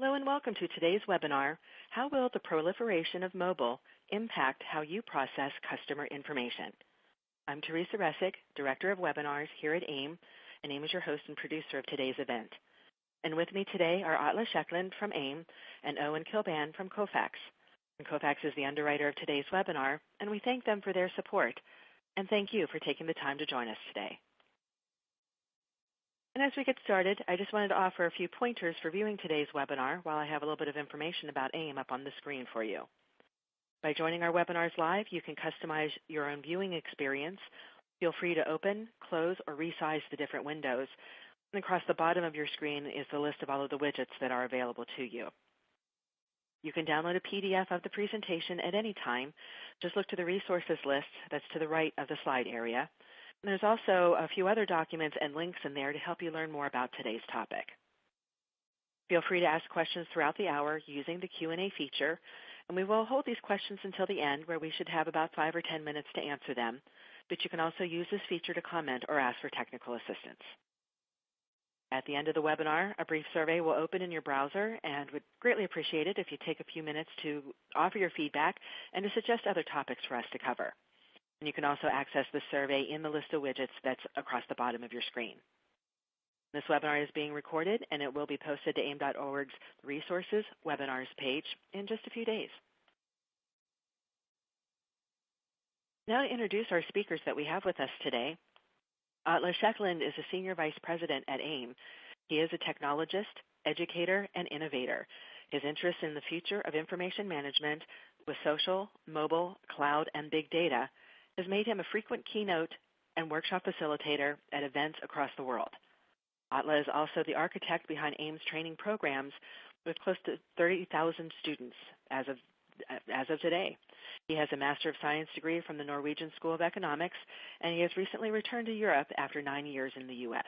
Hello and welcome to today's webinar, How Will the Proliferation of Mobile Impact How You Process Customer Information? I'm Teresa Resick, Director of Webinars here at AIIM, and AIIM is your host and producer of today's event. And with me today are Atla Sheckland from AIIM and Owen Kilban from Kofax. And Kofax is the underwriter of today's webinar, and we thank them for their support. And thank you for taking the time to join us today. And as we get started, I just wanted to offer a few pointers for viewing today's webinar while I have a little bit of information about AIIM up on the screen for you. By joining our webinars live, you can customize your own viewing experience. Feel free to open, close, or resize the different windows. And across the bottom of your screen is the list of all of the widgets that are available to you. You can download a PDF of the presentation at any time. Just look to the resources list that's to the right of the slide area. And there's also a few other documents and links in there to help you learn more about today's topic. Feel free to ask questions throughout the hour using the Q&A feature, and we will hold these questions until the end, where we should have about 5 or 10 minutes to answer them. But you can also use this feature to comment or ask for technical assistance. At the end of the webinar, a brief survey will open in your browser, and would greatly appreciate it if you take a few minutes to offer your feedback and to suggest other topics for us to cover. And you can also access the survey in the list of widgets that's across the bottom of your screen. This webinar is being recorded, and it will be posted to AIIM.org's Resources Webinars page in just a few days. Now to introduce our speakers that we have with us today. Atla Sheckland is a Senior Vice President at AIIM. He is a technologist, educator, and innovator. His interest in the future of information management with social, mobile, cloud, and big data has made him a frequent keynote and workshop facilitator at events across the world. Atla is also the architect behind AIIM's training programs with close to 30,000 students as of today. He has a Master of Science degree from the Norwegian School of Economics, and he has recently returned to Europe after 9 years in the U.S.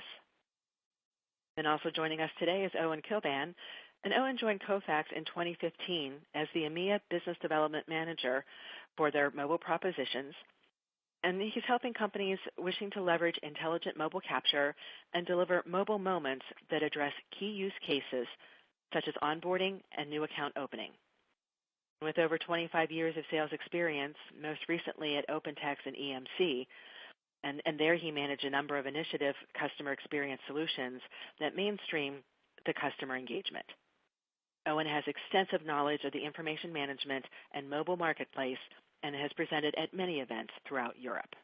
And also joining us today is Owen Kilban, and Owen joined Kofax in 2015 as the EMEA Business Development Manager for their mobile propositions. And he's helping companies wishing to leverage intelligent mobile capture and deliver mobile moments that address key use cases such as onboarding and new account opening. With over 25 years of sales experience, most recently at OpenText and EMC, and there he managed a number of initiative customer experience solutions that mainstream the customer engagement. Owen has extensive knowledge of the information management and mobile marketplace and has presented at many events throughout Europe.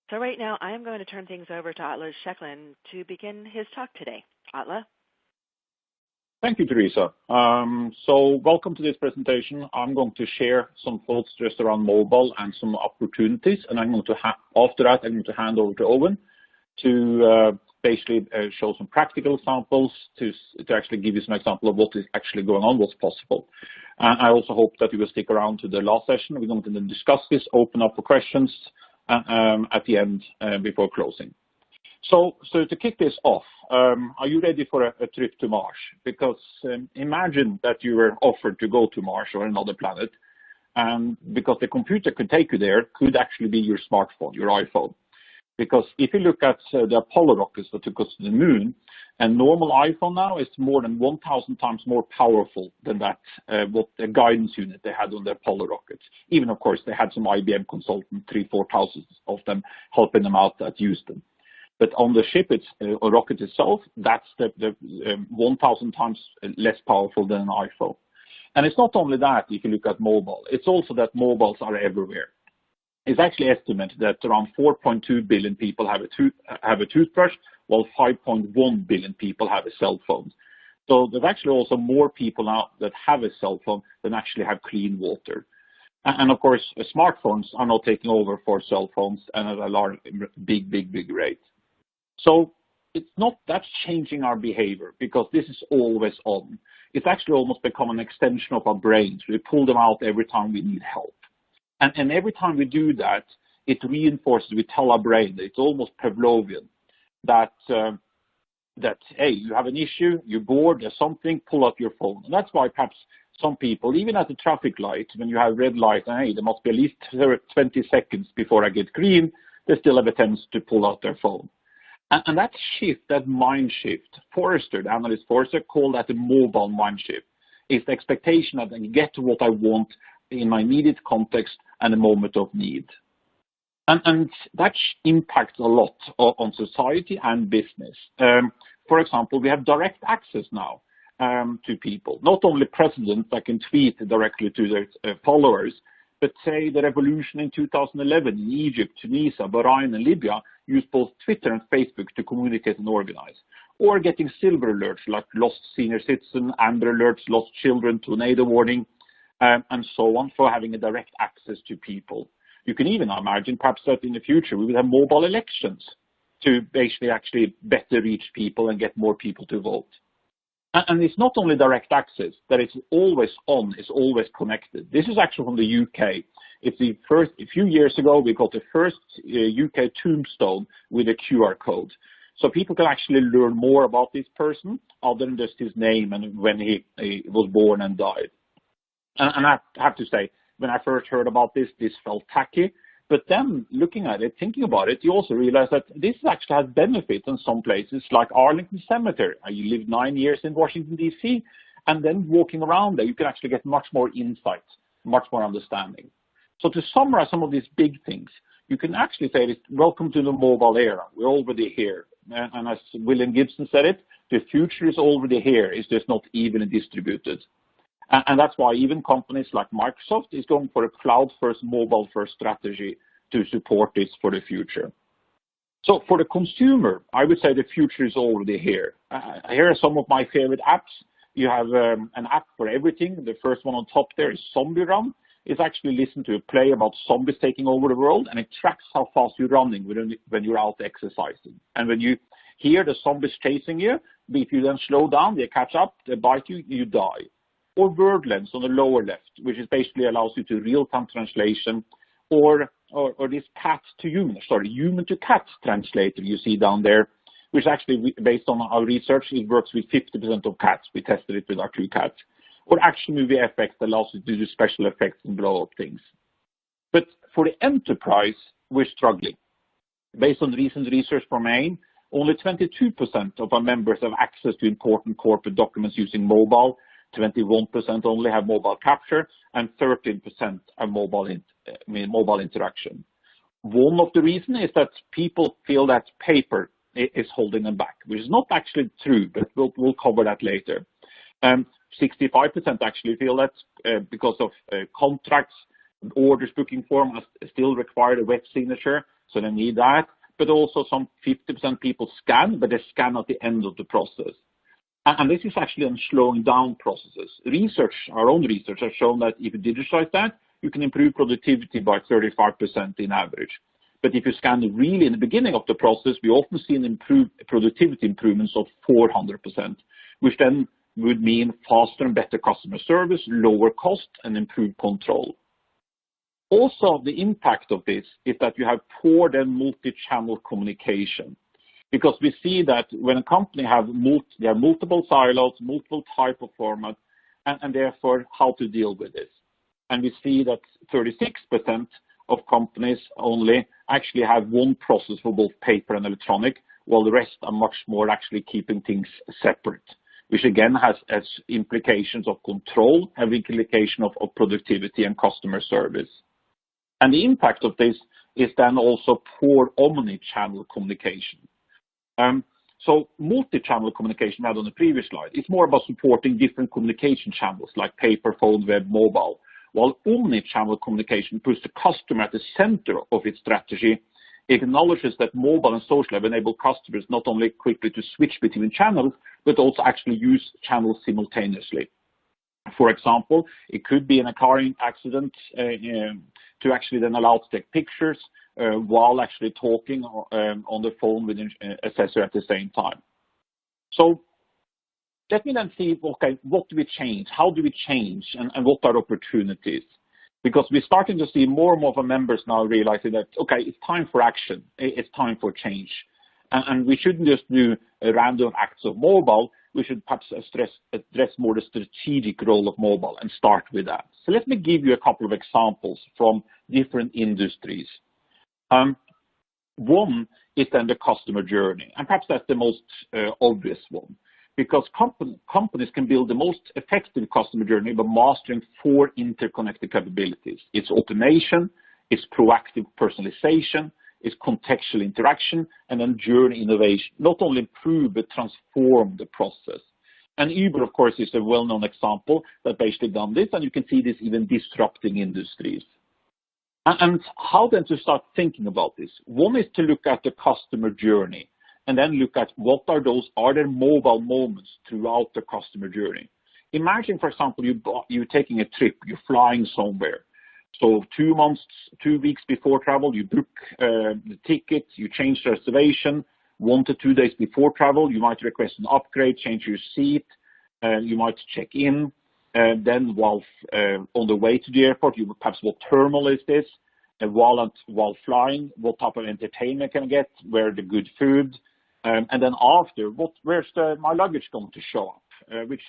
So right now, I am going to turn things over to Atla Sheckland to begin his talk today. Atla? Thank you, Teresa. So welcome to this presentation. I'm going to share some thoughts just around mobile and some opportunities, and I'm going to after that, I'm going to hand over to Owen to basically show some practical examples to actually give you some example of what is actually going on, what's possible. And I also hope that you will stick around to the last session. We're going to then discuss this, open up for questions at the end before closing. So to kick this off, are you ready for a trip to Mars? Because imagine that you were offered to go to Mars or another planet, and because the computer could take you there, could actually be your smartphone, your iPhone. Because if you look at the Apollo rockets that took us to the moon, a normal iPhone now is more than 1,000 times more powerful than that, what the guidance unit they had on the Apollo rockets. Even, of course, they had some IBM consultants, 3,000-4,000 of them, helping them out that used them. But on the ship, or rocket itself, that's the 1,000 times less powerful than an iPhone. And it's not only that, if you look at mobile, it's also that mobiles are everywhere. It's actually estimated that around 4.2 billion people have a toothbrush, while 5.1 billion people have a cell phone. So there's actually also more people now that have a cell phone than actually have clean water. And of course, smartphones are now taking over for cell phones and at a large, big rate. So it's not that's changing our behavior, because this is always on. It's actually almost become an extension of our brains. We pull them out every time we need help. And every time we do that, it reinforces, we tell our brain, that it's almost Pavlovian, that, hey, you have an issue, you're bored, there's something, pull out your phone. And that's why perhaps some people, even at the traffic light, when you have red light, and hey, there must be at least 20 seconds before I get green, they still have a tendency to pull out their phone. And that shift, that mind shift, Forrester, the analyst Forrester, called that the mobile mind shift. It's the expectation that I get to what I want in my immediate context and a moment of need. And that impacts a lot on society and business. For example, we have direct access now to people. Not only presidents that can tweet directly to their followers, but say the revolution in 2011 in Egypt, Tunisia, Bahrain, and Libya used both Twitter and Facebook to communicate and organize. Or getting silver alerts like lost senior citizen, amber alerts, lost children, tornado warning, and so on, for having a direct access to people. You can even imagine perhaps that in the future we will have mobile elections to basically actually better reach people and get more people to vote. And it's not only direct access, that it's always on, it's always connected. This is actually from the UK. It's the first, a few years ago, we got the first UK tombstone with a QR code. So people can actually learn more about this person other than just his name and when he was born and died. And I have to say, when I first heard about this felt tacky. But then looking at it, thinking about it, you also realize that this actually has benefits in some places like Arlington Cemetery. You lived 9 years in Washington, D.C., and then walking around there, you can actually get much more insight, much more understanding. So to summarize some of these big things, you can actually say this: welcome to the mobile era. We're already here. And as William Gibson said it, the future is already here. It's just not evenly distributed. And that's why even companies like Microsoft is going for a cloud-first, mobile-first strategy to support this for the future. So for the consumer, I would say the future is already here. Here are some of my favorite apps. You have an app for everything. The first one on top there is Zombie Run. It's actually listen to a play about zombies taking over the world, and it tracks how fast you're running when you're out exercising. And when you hear the zombies chasing you, if you then slow down, they catch up, they bite you, you die. Or word lens on the lower left, which is basically allows you to real-time translation, or this human to cat translator you see down there, which actually, based on our research, it works with 50% of cats. We tested it with our 2 cats. Or action movie effects that allows you to do special effects and blow up things. But for the enterprise, we're struggling. Based on recent research from AIIM, only 22% of our members have access to important corporate documents using mobile. 21% only have mobile capture, and 13% have mobile interaction. One of the reasons is that people feel that paper is holding them back, which is not actually true, but we'll cover that later. 65% actually feel that because of contracts, orders booking form still require a wet signature, so they need that. But also some 50% people scan, but they scan at the end of the process. And this is actually on slowing down processes. Our own research has shown that if you digitalize that, you can improve productivity by 35% in average. But if you scan really in the beginning of the process, we often see an improved productivity improvements of 400%, which then would mean faster and better customer service, lower cost, and improved control. Also, the impact of this is that you have poor then multi-channel communication. Because we see that when a company have multiple silos, multiple type of format, and therefore how to deal with this. And we see that 36% of companies only actually have one process for both paper and electronic, while the rest are much more actually keeping things separate, which again has implications of control, have implication of productivity and customer service. And the impact of this is then also poor omni-channel communication. So multi-channel communication had on the previous slide, it's more about supporting different communication channels like paper, phone, web, mobile, while omni-channel communication puts the customer at the center of its strategy. It acknowledges that mobile and social have enabled customers not only quickly to switch between channels, but also actually use channels simultaneously. For example, it could be in a car accident to actually then allow to take pictures while actually talking on the phone with an assessor at the same time. So let me then see, okay, what do we change? How do we change? And what are opportunities? Because we're starting to see more and more of our members now realizing that, okay, it's time for action. It's time for change. And we shouldn't just do random acts of mobile. We should perhaps address more the strategic role of mobile and start with that. So let me give you a couple of examples from different industries. One is then the customer journey. And perhaps that's the most obvious one, because companies can build the most effective customer journey by mastering 4 interconnected capabilities. It's automation, it's proactive personalization, it's contextual interaction, and then journey innovation. Not only improve, but transform the process. And Uber, of course, is a well-known example that basically done this, and you can see this even disrupting industries. And how then to start thinking about this? One is to look at the customer journey, and then look at what are there mobile moments throughout the customer journey. Imagine, for example, you're taking a trip, you're flying somewhere. So 2 weeks before travel, you book the ticket, you change the reservation. 1 to 2 days before travel, you might request an upgrade, change your seat, you might check in. Then while on the way to the airport, perhaps what terminal is this? And while flying, what type of entertainment can I get? Where are the good food? And then after, where's my luggage going to show up? Which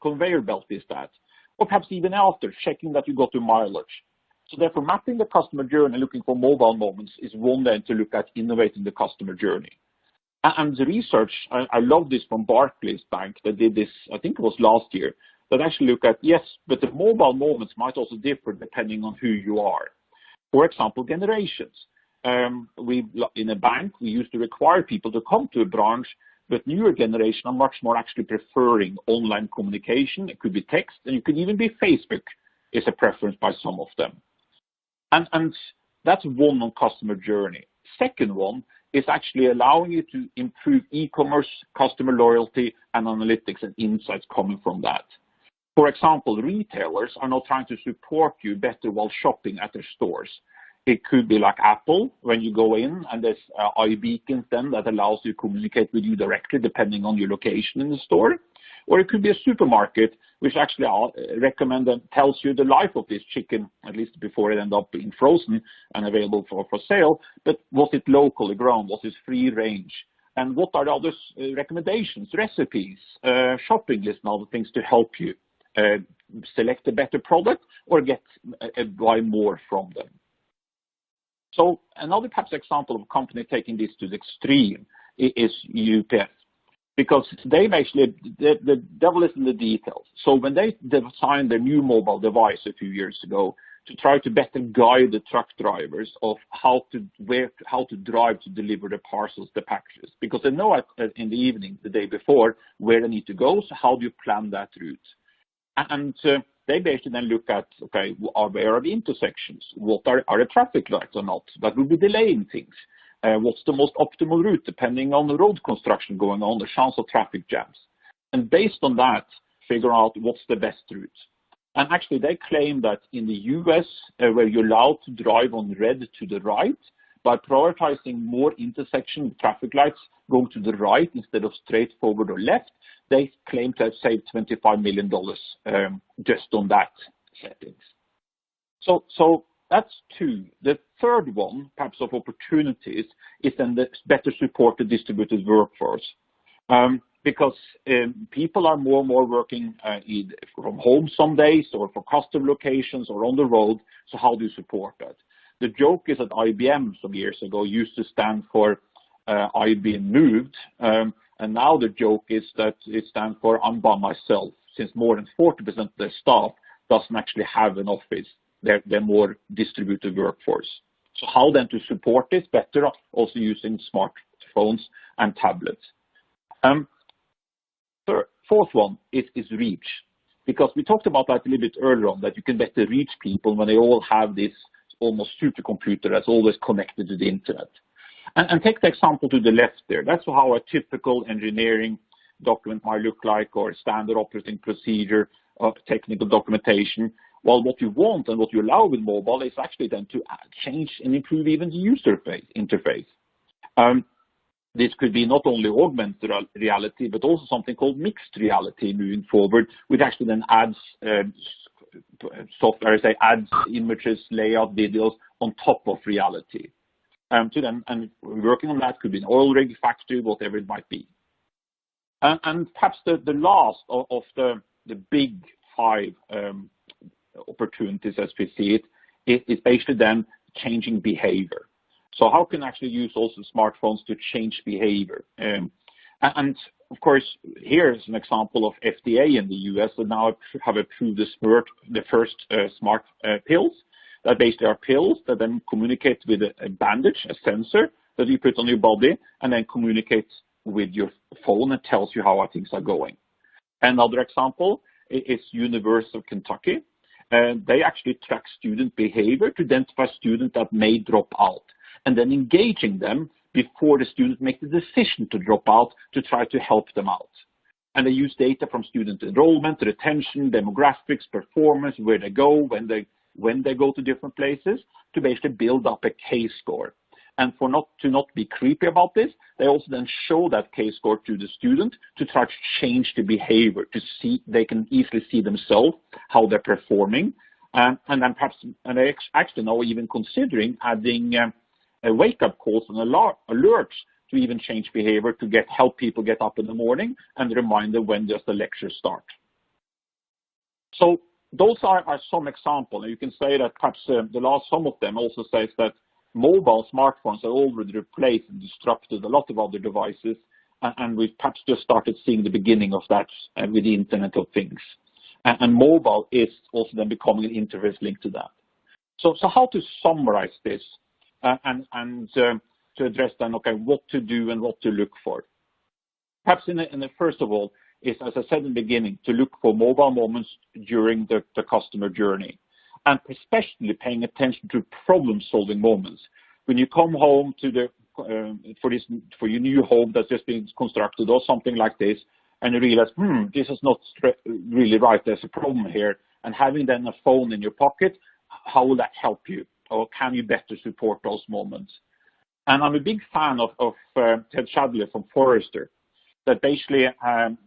conveyor belt is that? Or perhaps even after, checking that you got your mileage. So therefore, mapping the customer journey, looking for mobile moments, is one then to look at innovating the customer journey. And the research, I love this from Barclays Bank that did this, I think it was last year, that actually look at, yes, but the mobile moments might also differ depending on who you are. For example, generations. In a bank, we used to require people to come to a branch, but newer generation are much more actually preferring online communication. It could be text, and it could even be Facebook is a preference by some of them. And that's one on customer journey. Second one is actually allowing you to improve e-commerce, customer loyalty, and analytics and insights coming from that. For example, retailers are now trying to support you better while shopping at their stores. It could be like Apple, when you go in, and there's iBeacons then that allows you to communicate with you directly depending on your location in the store. Or it could be a supermarket, which actually recommend and tells you the life of this chicken, at least before it ends up being frozen and available for sale. But was it locally grown? Was it free range? And what are the other recommendations, recipes, shopping list, and other things to help you select a better product or buy more from them? So another perhaps example of a company taking this to the extreme is UPS. Because they've actually, the devil is in the details. So when they designed their new mobile device a few years ago to try to better guide the truck drivers of how to drive to deliver the parcels, the packages, because they know in the evening, the day before, where they need to go. So how do you plan that route? And they basically then look at, okay, where are the intersections? What are the traffic lights or not? That will be delaying things. What's the most optimal route depending on the road construction going on, the chance of traffic jams. And based on that, figure out what's the best route. And actually they claim that in the US, where you're allowed to drive on red to the right, by prioritizing more intersection traffic lights going to the right instead of straight forward or left, they claim to have saved $25 million just on that settings. So that's two. The third one, perhaps of opportunities, is then the better support the distributed workforce. Because people are more and more working either from home some days or for customer locations or on the road. So how do you support that? The joke is that IBM some years ago used to stand for IBM moved. And now the joke is that it stands for I'm by myself, since more than 40% of their staff doesn't actually have an office. They're more distributed workforce. So how then to support this better, also using smartphones and tablets. Fourth one is reach, because we talked about that a little bit earlier on, that you can better reach people when they all have this almost supercomputer that's always connected to the internet. And take the example to the left there. That's how a typical engineering document might look like, or a standard operating procedure of technical documentation. Well, what you want and what you allow with mobile is actually then to change and improve even the user interface. This could be not only augmented reality, but also something called mixed reality moving forward, which actually then adds software, adds images, layout, videos on top of reality. And working on that could be an oil rig, factory, whatever it might be. And perhaps the last of the big five opportunities as we see it is basically then changing behavior. So how can I actually use also smartphones to change behavior? And of course, here's an example of FDA in the US that now have approved the first smart pills that basically are pills that then communicate with a bandage, a sensor that you put on your body, and then communicates with your phone and tells you how things are going. Another example is University of Kentucky. They actually track student behavior to identify students that may drop out, and then engaging them before the student makes the decision to drop out to try to help them out. And they use data from student enrollment, retention, demographics, performance, where they go, when they go to different places, to basically build up a K-score. And to not be creepy about this, they also then show that K-score to the student to try to change the behavior, to see they can easily see themselves how they're performing, and then perhaps they actually now even considering adding a wake-up calls and alerts to even change behavior to help people get up in the morning and remind them when does the lecture start. So those are some examples. You can say that perhaps some of them also says that mobile smartphones are already replaced and disrupted a lot of other devices, and we've perhaps just started seeing the beginning of that with the Internet of Things. And mobile is also then becoming an interface linked to that. So how to summarize this and to address then, okay, what to do and what to look for. Perhaps in the first of all is, as I said in the beginning, to look for mobile moments during the customer journey, and especially paying attention to problem-solving moments. When you come home to for your new home that's just been constructed or something like this, and you realize, this is not really right, there's a problem here, and having then a phone in your pocket, how will that help you? Or can you better support those moments? And I'm a big fan of Ted Shadley from Forrester, that basically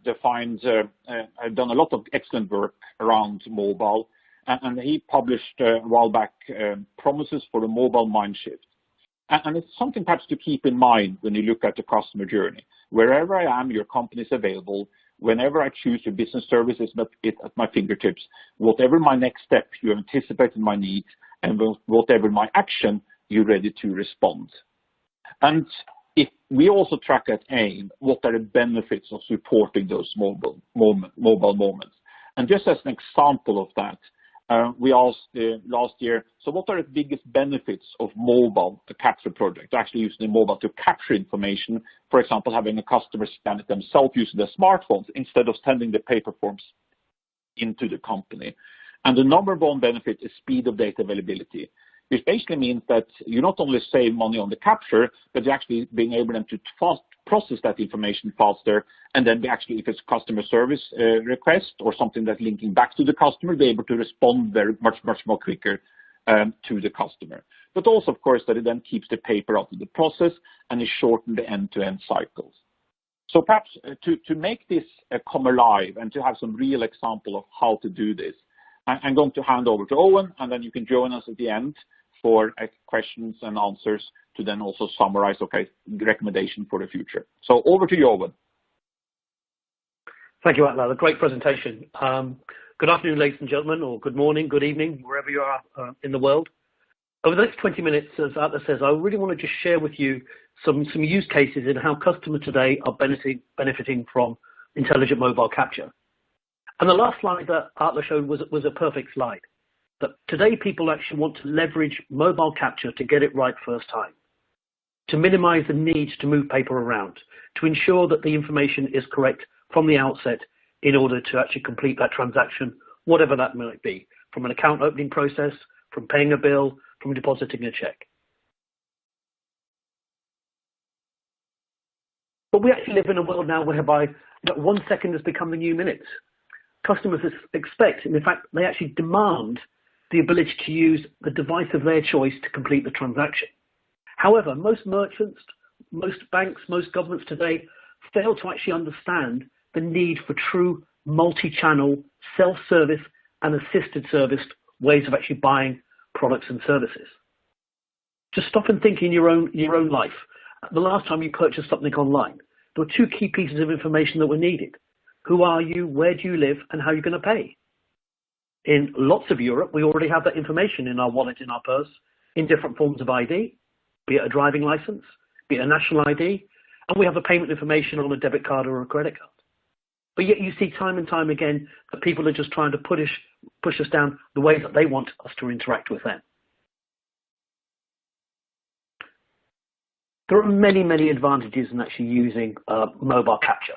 defines, done a lot of excellent work around mobile, and he published a while back Promises for the Mobile Mind Shift. And it's something perhaps to keep in mind when you look at the customer journey. Wherever I am, your company is available. Whenever I choose your business services, it's at my fingertips. Whatever my next step, you anticipate my needs, and whatever my action, you're ready to respond. And if we also track at AIIM, what are the benefits of supporting those mobile moments? And just as an example of that, we asked last year, so what are the biggest benefits of mobile, the capture project, actually using the mobile to capture information, for example, having a customer scan it themselves using their smartphones instead of sending the paper forms into the company. And the number one benefit is speed of data availability, which basically means that you not only save money on the capture, but you're actually being able to process that information faster, and then actually, if it's customer service request or something that's linking back to the customer, be able to respond very much more quicker to the customer. But also, of course, that it then keeps the paper out of the process and it shortens the end-to-end cycles. So perhaps to make this come alive and to have some real example of how to do this, I'm going to hand over to Owen, and then you can join us at the end for questions and answers to then also summarize, okay, recommendation for the future. So over to you, Owen. Thank you, Atle. A great presentation. Good afternoon, ladies and gentlemen, or good morning, good evening, wherever you are in the world. Over the next 20 minutes, as Atle says, I really want to just share with you some use cases in how customers today are benefiting from intelligent mobile capture. And the last slide that Atle showed was a perfect slide. That today people actually want to leverage mobile capture to get it right first time, to minimize the need to move paper around, to ensure that the information is correct from the outset in order to actually complete that transaction, whatever that might be, from an account opening process, from paying a bill, from depositing a check. But we actually live in a world now whereby 1 second has become the new minutes. Customers expect, and in fact, they actually demand the ability to use the device of their choice to complete the transaction. However, most merchants, most banks, most governments today fail to actually understand the need for true multi-channel, self-service and assisted service ways of actually buying products and services. Just stop and think in your own life. The last time you purchased something online, there were 2 key pieces of information that were needed. Who are you, where do you live, and how you're going to pay? In lots of Europe, we already have that information in our wallet, in our purse, in different forms of ID. be it a driving license, be it a national ID, and we have the payment information on a debit card or a credit card. But yet you see time and time again that people are just trying to push us down the way that they want us to interact with them. There are many, many advantages in actually using mobile capture.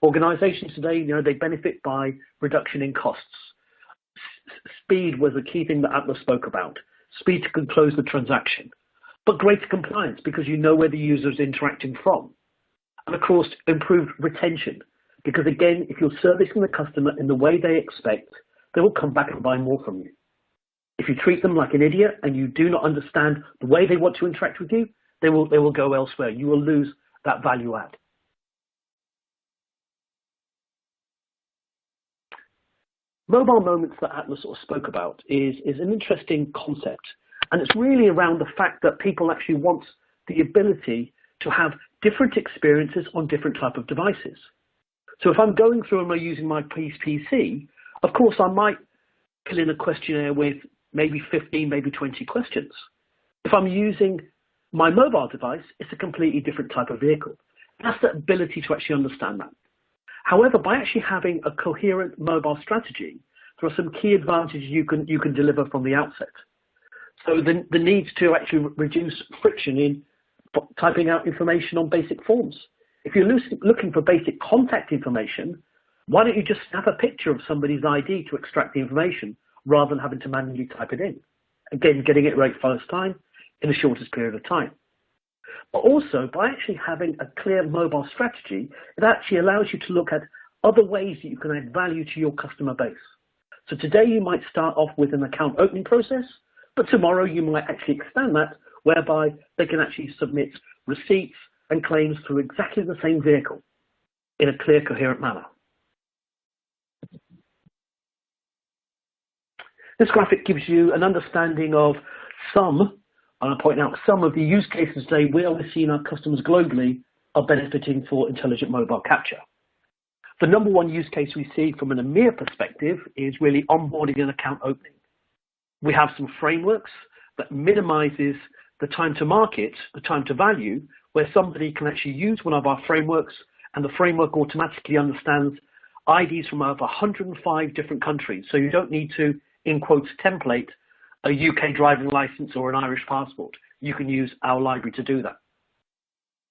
Organizations today, they benefit by reduction in costs. Speed was a key thing that Atlas spoke about. Speed to close the transaction. But greater compliance because you know where the user is interacting from. And of course, improved retention. Because again, if you're servicing the customer in the way they expect, they will come back and buy more from you. If you treat them like an idiot and you do not understand the way they want to interact with you, they will go elsewhere. You will lose that value add. Mobile moments that Atlas sort of spoke about is an interesting concept. And it's really around the fact that people actually want the ability to have different experiences on different type of devices. So if I'm going through and I'm using my PC, of course I might fill in a questionnaire with maybe 15, maybe 20 questions. If I'm using my mobile device, it's a completely different type of vehicle. That's the ability to actually understand that. However, by actually having a coherent mobile strategy, there are some key advantages you can deliver from the outset. So the need to actually reduce friction in typing out information on basic forms. If you're looking for basic contact information, why don't you just snap a picture of somebody's ID to extract the information rather than having to manually type it in? Again, getting it right first time in the shortest period of time. But also, by actually having a clear mobile strategy, it actually allows you to look at other ways that you can add value to your customer base. So today you might start off with an account opening process, but tomorrow you might actually extend that, whereby they can actually submit receipts and claims through exactly the same vehicle in a clear, coherent manner. This graphic gives you an understanding of some, and I point out some of the use cases today where we're seeing our customers globally are benefiting for intelligent mobile capture. The number one use case we see from an EMEA perspective is really onboarding and account opening. We have some frameworks that minimizes the time to market, the time to value, where somebody can actually use one of our frameworks and the framework automatically understands IDs from over 105 different countries. So you don't need to, in quotes, template a UK driving license or an Irish passport. You can use our library to do that.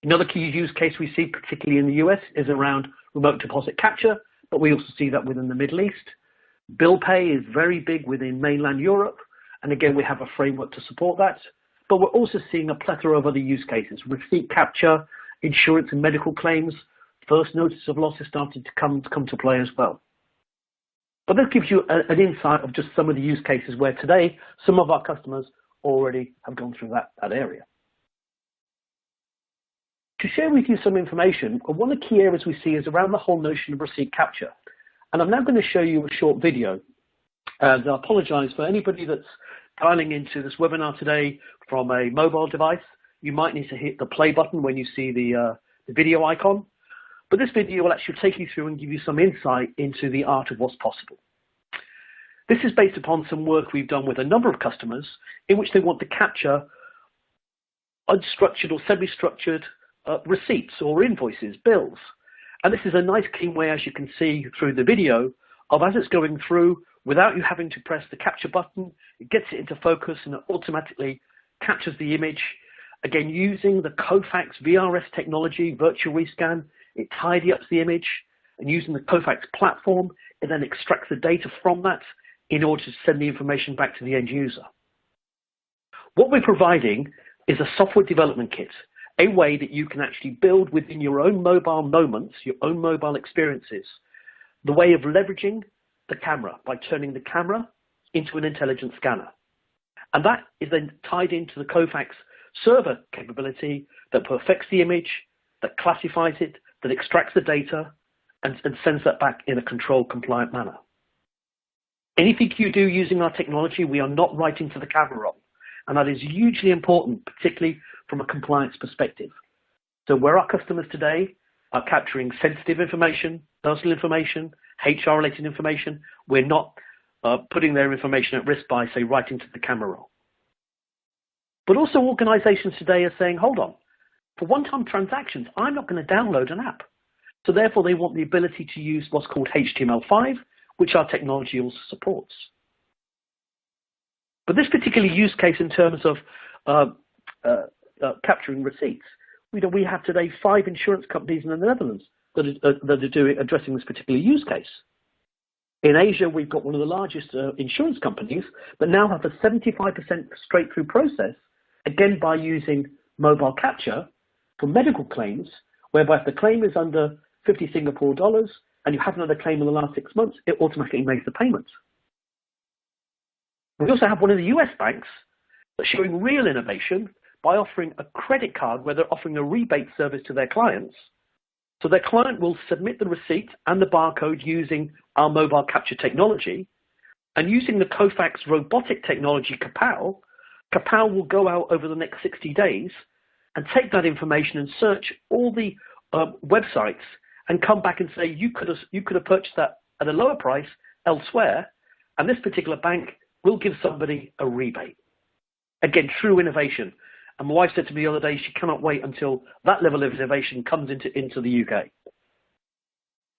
Another key use case we see, particularly in the US, is around remote deposit capture, but we also see that within the Middle East. Bill pay is very big within mainland Europe, and again, we have a framework to support that. But we're also seeing a plethora of other use cases: receipt capture, insurance and medical claims, first notice of loss is starting to come to play as well. But that gives you an insight of just some of the use cases where today some of our customers already have gone through that area. To share with you some information, one of the key areas we see is around the whole notion of receipt capture. And I'm now going to show you a short video. And I apologize for anybody that's dialing into this webinar today from a mobile device. You might need to hit the play button when you see the video icon. But this video will actually take you through and give you some insight into the art of what's possible. This is based upon some work we've done with a number of customers in which they want to capture unstructured or semi-structured receipts or invoices, bills. And this is a nice clean way, as you can see through the video, of as it's going through, without you having to press the capture button, it gets it into focus and it automatically captures the image. Again, using the Kofax VRS technology, virtual rescan, it tidy ups the image, and using the Kofax platform, it then extracts the data from that in order to send the information back to the end user. What we're providing is a software development kit, a way that you can actually build within your own mobile moments, your own mobile experiences, the way of leveraging the camera by turning the camera into an intelligent scanner. And that is then tied into the Kofax server capability that perfects the image, that classifies it, that extracts the data, and sends that back in a controlled, compliant manner. Anything you do using our technology, we are not writing to the camera on. And that is hugely important, particularly from a compliance perspective. So where our customers today are capturing sensitive information, personal information, HR-related information, we're not putting their information at risk by, say, writing to the camera roll. But also organizations today are saying, hold on, for one-time transactions, I'm not going to download an app. So therefore, they want the ability to use what's called HTML5, which our technology also supports. But this particular use case in terms of capturing receipts, we have today 5 insurance companies in the Netherlands that are addressing this particular use case. In Asia, we've got one of the largest insurance companies that now have a 75% straight-through process, again by using mobile capture for medical claims, whereby if the claim is under 50 Singapore dollars and you have another claim in the last 6 months, it automatically makes the payment. We also have one of the US banks that's showing real innovation by offering a credit card where they're offering a rebate service to their clients. So their client will submit the receipt and the barcode using our mobile capture technology, and using the Kofax robotic technology, Kapow will go out over the next 60 days and take that information and search all the websites and come back and say, you could have purchased that at a lower price elsewhere, and this particular bank will give somebody a rebate. Again, true innovation. And my wife said to me the other day, she cannot wait until that level of innovation comes into the UK.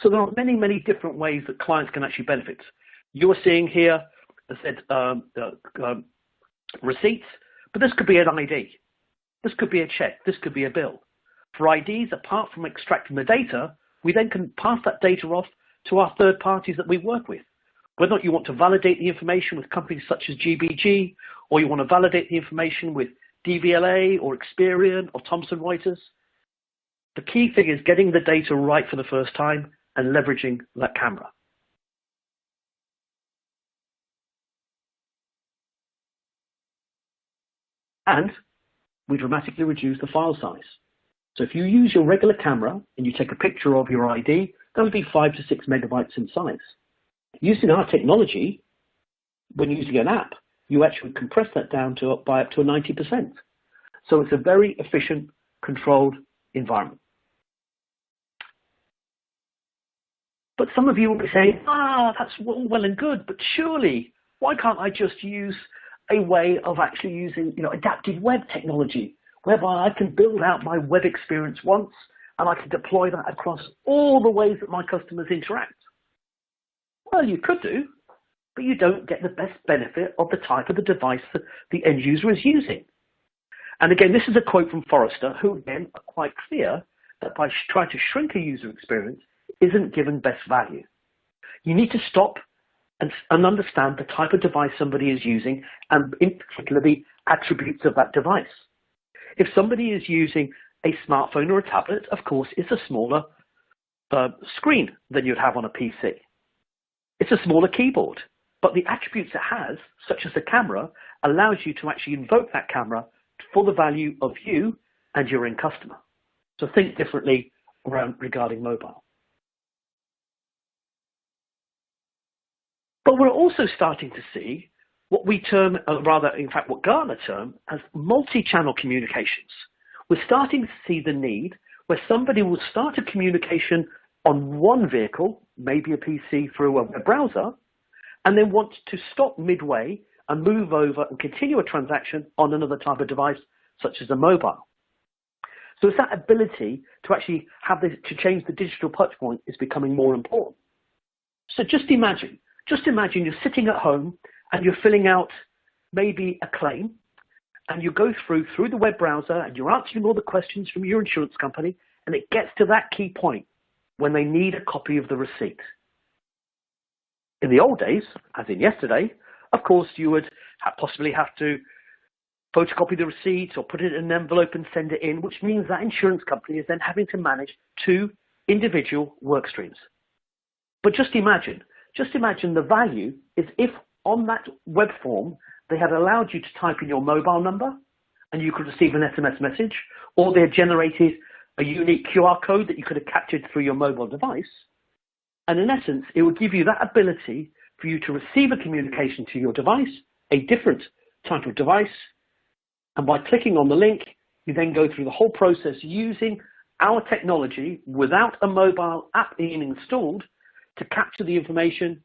So there are many, many different ways that clients can actually benefit. You are seeing here, as I said, receipts, but this could be an ID. This could be a check. This could be a bill. For IDs, apart from extracting the data, we then can pass that data off to our third parties that we work with. Whether or not you want to validate the information with companies such as GBG, or you want to validate the information with DVLA or Experian or Thomson Reuters, the key thing is getting the data right for the first time and leveraging that camera. And we dramatically reduce the file size. So if you use your regular camera and you take a picture of your ID, that'll be 5 to 6 megabytes in size. Using our technology, when using an app, you actually compress that down by up to 90%. So it's a very efficient, controlled environment. But some of you will be saying, that's well and good, but surely, why can't I just use a way of actually using adaptive web technology, whereby I can build out my web experience once and I can deploy that across all the ways that my customers interact? Well, you could do, but you don't get the best benefit of the type of the device that the end user is using. And again, this is a quote from Forrester, who again are quite clear that by trying to shrink a user experience isn't given best value. You need to stop and understand the type of device somebody is using, and in particular the attributes of that device. If somebody is using a smartphone or a tablet, of course, it's a smaller screen than you'd have on a PC. It's a smaller keyboard, but the attributes it has, such as the camera, allows you to actually invoke that camera for the value of you and your end customer. So think differently regarding mobile. But we're also starting to see what we term, what Gartner term as multi-channel communications. We're starting to see the need where somebody will start a communication on one vehicle, maybe a PC through a web browser, and then want to stop midway and move over and continue a transaction on another type of device, such as a mobile. So it's that ability to actually have this, to change the digital touch point is becoming more important. So just imagine you're sitting at home and you're filling out maybe a claim, and you go through the web browser and you're answering all the questions from your insurance company, and it gets to that key point when they need a copy of the receipt. In the old days, as in yesterday, of course, you would possibly have to photocopy the receipt or put it in an envelope and send it in, which means that insurance company is then having to manage 2 individual work streams. But just imagine the value is if on that web form, they had allowed you to type in your mobile number and you could receive an SMS message, or they had generated a unique QR code that you could have captured through your mobile device. And in essence, it would give you that ability for you to receive a communication to your device, a different type of device. And by clicking on the link, you then go through the whole process using our technology without a mobile app being installed to capture the information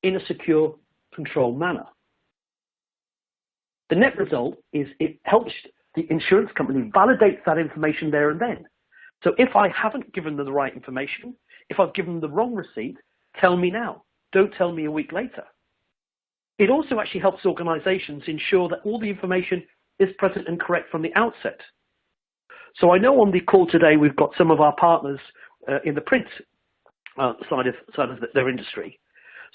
in a secure, controlled manner. The net result is it helps the insurance company validate that information there and then. So if I haven't given them the right information, if I've given them the wrong receipt, tell me now. Don't tell me a week later. It also actually helps organizations ensure that all the information is present and correct from the outset. So I know on the call today we've got some of our partners in the print side of their industry.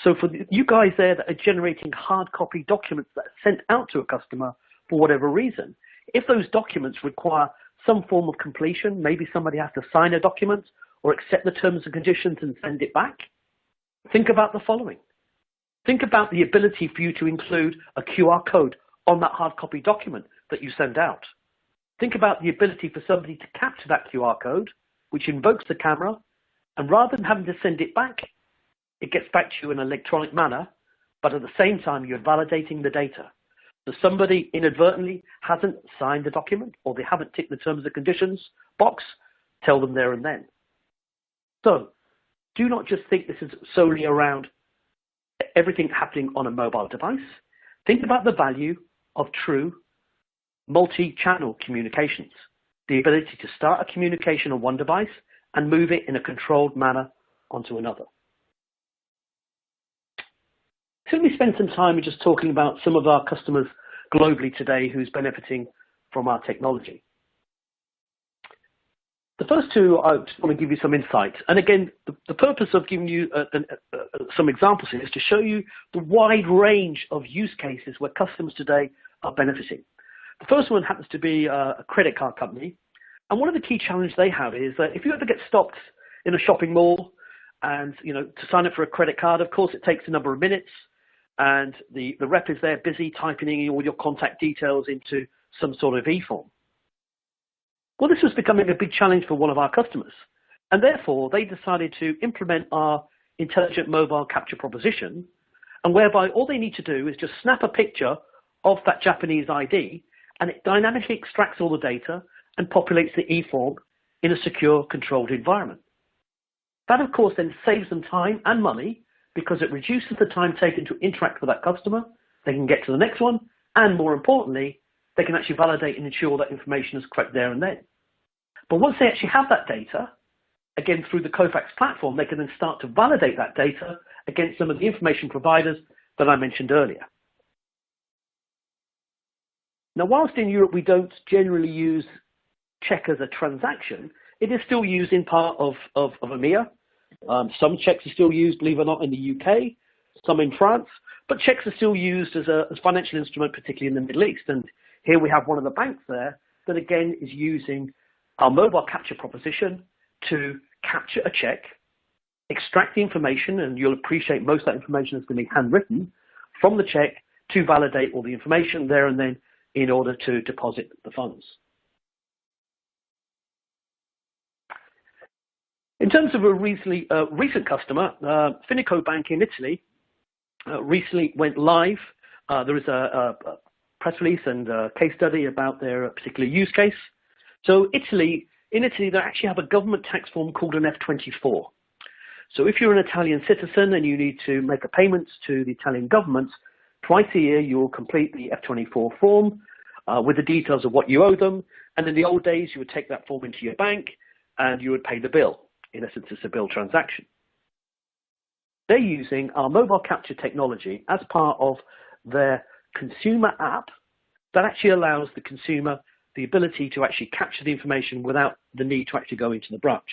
So for you guys there that are generating hard copy documents that are sent out to a customer for whatever reason, if those documents require some form of completion, maybe somebody has to sign a document or accept the terms and conditions and send it back, think about the following. Think about the ability for you to include a QR code on that hard copy document that you send out. Think about the ability for somebody to capture that QR code, which invokes the camera, and rather than having to send it back, it gets back to you in an electronic manner, but at the same time, you're validating the data. So somebody inadvertently hasn't signed the document or they haven't ticked the terms and conditions box, tell them there and then. So do not just think this is solely around everything happening on a mobile device. Think about the value of true multi-channel communications, the ability to start a communication on one device and move it in a controlled manner onto another. So let me spend some time just talking about some of our customers globally today who's benefiting from our technology. The first two, I just want to give you some insight. And again, the purpose of giving you some examples here is to show you the wide range of use cases where customers today are benefiting. The first one happens to be a credit card company. And one of the key challenges they have is that if you ever get stopped in a shopping mall and, to sign up for a credit card, of course, it takes a number of minutes. And the rep is there busy typing in all your contact details into some sort of e-form. Well, this was becoming a big challenge for one of our customers. And therefore, they decided to implement our intelligent mobile capture proposition, and whereby all they need to do is just snap a picture of that Japanese ID, and it dynamically extracts all the data and populates the e-form in a secure, controlled environment. That, of course, then saves them time and money, because it reduces the time taken to interact with that customer. They can get to the next one, and more importantly, they can actually validate and ensure that information is correct there and then. But once they actually have that data, again, through the Kofax platform, they can then start to validate that data against some of the information providers that I mentioned earlier. Now, whilst in Europe we don't generally use check as a transaction, it is still used in part of EMEA. Some checks are still used, believe it or not, in the UK, some in France, but checks are still used as a financial instrument, particularly in the Middle East. And here we have one of the banks there that, again, is using our mobile capture proposition to capture a check, extract the information, and you'll appreciate most of that information is going to be handwritten from the check to validate all the information there and then in order to deposit the funds. In terms of a recent customer, Fineco Bank in Italy recently went live. There is a press release and a case study about their particular use case. So in Italy, they actually have a government tax form called an F-24. So if you're an Italian citizen and you need to make a payment to the Italian government, twice a year you will complete the F-24 form with the details of what you owe them. And in the old days, you would take that form into your bank and you would pay the bill. In essence, it's a bill transaction. They're using our mobile capture technology as part of their consumer app that actually allows the consumer the ability to actually capture the information without the need to actually go into the branch.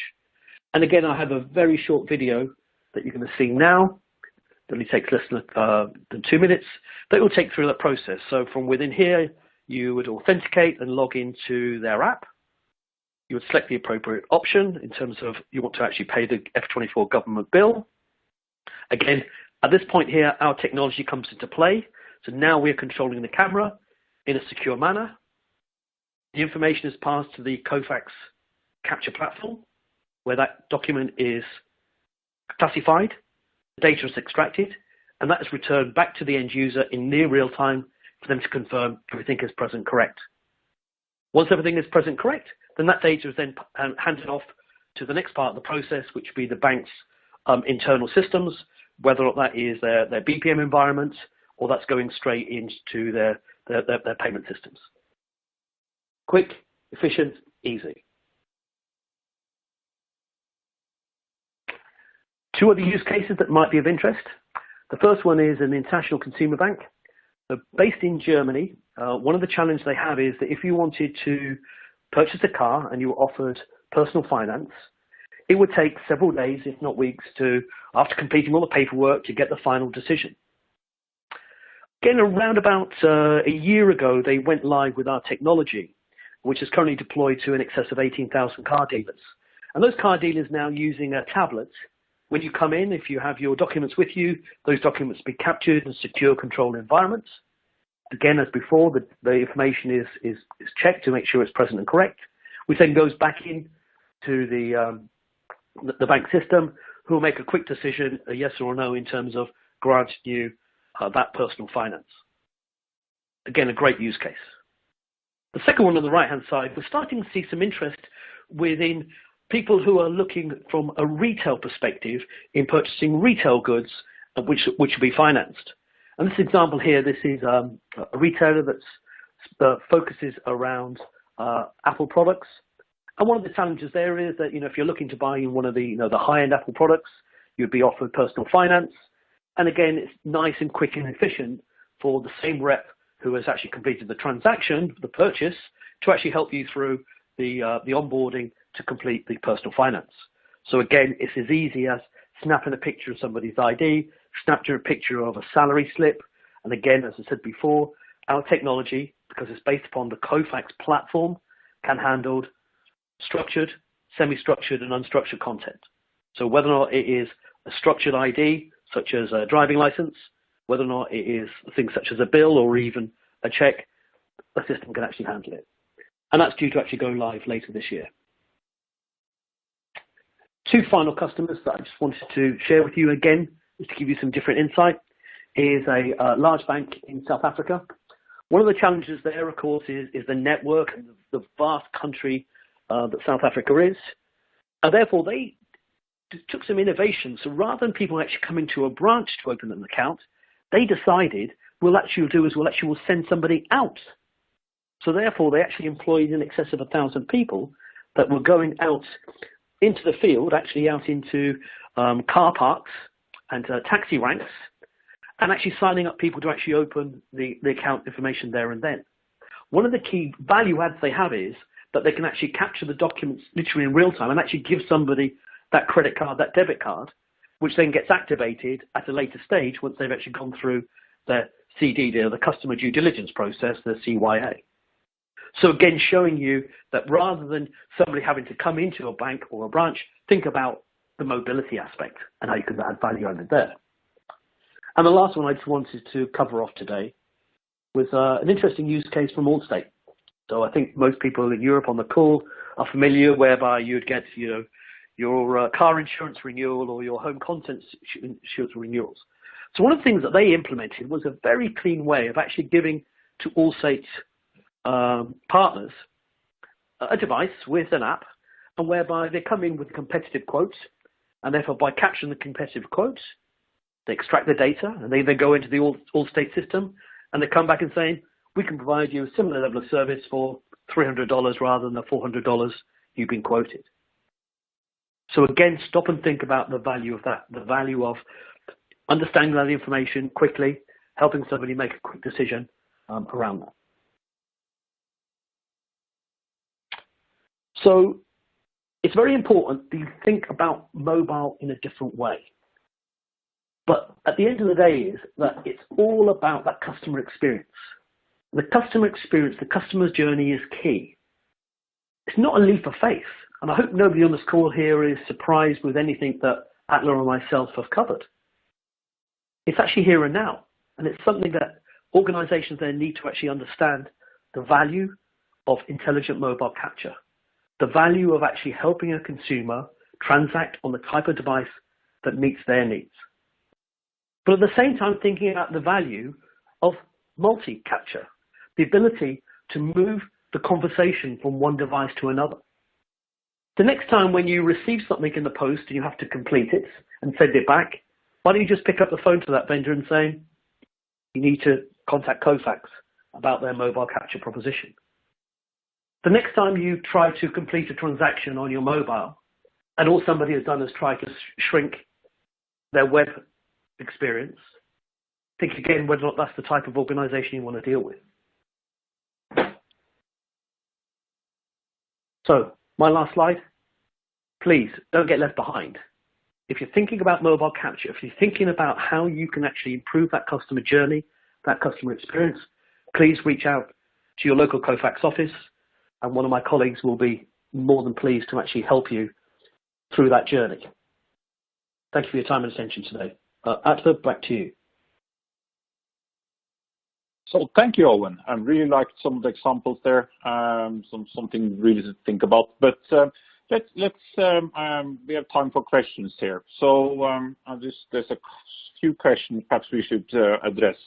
And again, I have a very short video that you're going to see now that only takes less than 2 minutes that will take through that process. So from within here, you would authenticate and log into their app. You would select the appropriate option in terms of you want to actually pay the F-24 government bill. Again, at this point here, our technology comes into play. So now we're controlling the camera in a secure manner. The information is passed to the Kofax capture platform, where that document is classified, the data is extracted, and that is returned back to the end user in near real time for them to confirm everything is present correct. Once everything is present correct, then that data is then handed off to the next part of the process, which would be the bank's internal systems, whether or not that is their BPM environment or that's going straight into their payment systems. Quick, efficient, easy. Two other use cases that might be of interest. The first one is an international consumer bank. So based in Germany, one of the challenges they have is that if you wanted to purchase a car and you were offered personal finance, it would take several days, if not weeks, after completing all the paperwork, to get the final decision. Again, around about a year ago, they went live with our technology, which is currently deployed to in excess of 18,000 car dealers. And those car dealers now using a tablet. When you come in, if you have your documents with you, those documents be captured in secure controlled environments. Again, as before, the information is checked to make sure it's present and correct, which then goes back in to the bank system, who will make a quick decision, a yes or a no, in terms of granting you that personal finance. Again, a great use case. The second one on the right-hand side, we're starting to see some interest within people who are looking from a retail perspective in purchasing retail goods, which will be financed. And this example here, this is a retailer that focuses around Apple products. And one of the challenges there is that, if you're looking to buy one of the high-end Apple products, you'd be offered personal finance. And again, it's nice and quick and efficient for the same rep who has actually completed the transaction, the purchase, to actually help you through the onboarding to complete the personal finance. So again, it's as easy as snapping a picture of somebody's ID, snapping a picture of a salary slip. And again, as I said before, our technology, because it's based upon the Kofax platform, can handle structured, semi-structured, and unstructured content. So whether or not it is a structured ID, such as a driving license, whether or not it is things such as a bill or even a check, the system can actually handle it. And that's due to actually go live later this year. Two final customers that I just wanted to share with you again, just to give you some different insight, is a large bank in South Africa. One of the challenges there, of course, is the network and the vast country that South Africa is. And therefore, they took some innovation. So rather than people actually coming to a branch to open an account, they decided we'll send somebody out. So therefore, they actually employed in excess of 1,000 people that were going out into the field, actually out into car parks and taxi ranks, and actually signing up people to actually open the account information there and then. One of the key value adds they have is that they can actually capture the documents literally in real time and actually give somebody that credit card, that debit card, which then gets activated at a later stage once they've actually gone through their CDD, or the customer due diligence process, the CYA. So again, showing you that rather than somebody having to come into a bank or a branch, think about the mobility aspect and how you can add value added there. And the last one I just wanted to cover off today was an interesting use case from Allstate. So I think most people in Europe on the call are familiar, whereby you'd get your car insurance renewal or your home contents insurance renewals. So one of the things that they implemented was a very clean way of actually giving to Allstate's partners a device with an app, and whereby they come in with competitive quotes, and therefore by capturing the competitive quotes, they extract the data, and they then go into the Allstate system, and they come back and saying, we can provide you a similar level of service for $300 rather than the $400 you've been quoted. So again, stop and think about the value of that, the value of understanding that information quickly, helping somebody make a quick decision around that. So it's very important that you think about mobile in a different way. But at the end of the day is that it's all about that customer experience. The customer experience, the customer's journey is key. It's not a leap of faith. And I hope nobody on this call here is surprised with anything that Atla or myself have covered. It's actually here and now. And it's something that organizations then need to actually understand the value of intelligent mobile capture, the value of actually helping a consumer transact on the type of device that meets their needs. But at the same time, thinking about the value of multi-capture, the ability to move the conversation from one device to another. The next time when you receive something in the post and you have to complete it and send it back, why don't you just pick up the phone to that vendor and say, you need to contact Kofax about their mobile capture proposition. The next time you try to complete a transaction on your mobile, and all somebody has done is try to shrink their web experience, think again whether or not that's the type of organization you want to deal with. So, my last slide. Please don't get left behind. If you're thinking about mobile capture, if you're thinking about how you can actually improve that customer journey, that customer experience, please reach out to your local Kofax office, and one of my colleagues will be more than pleased to actually help you through that journey. Thank you for your time and attention today. Atle, back to you. So thank you, Owen. I really liked some of the examples there, something really to think about. But let's we have time for questions here. So there's a few questions perhaps we should address.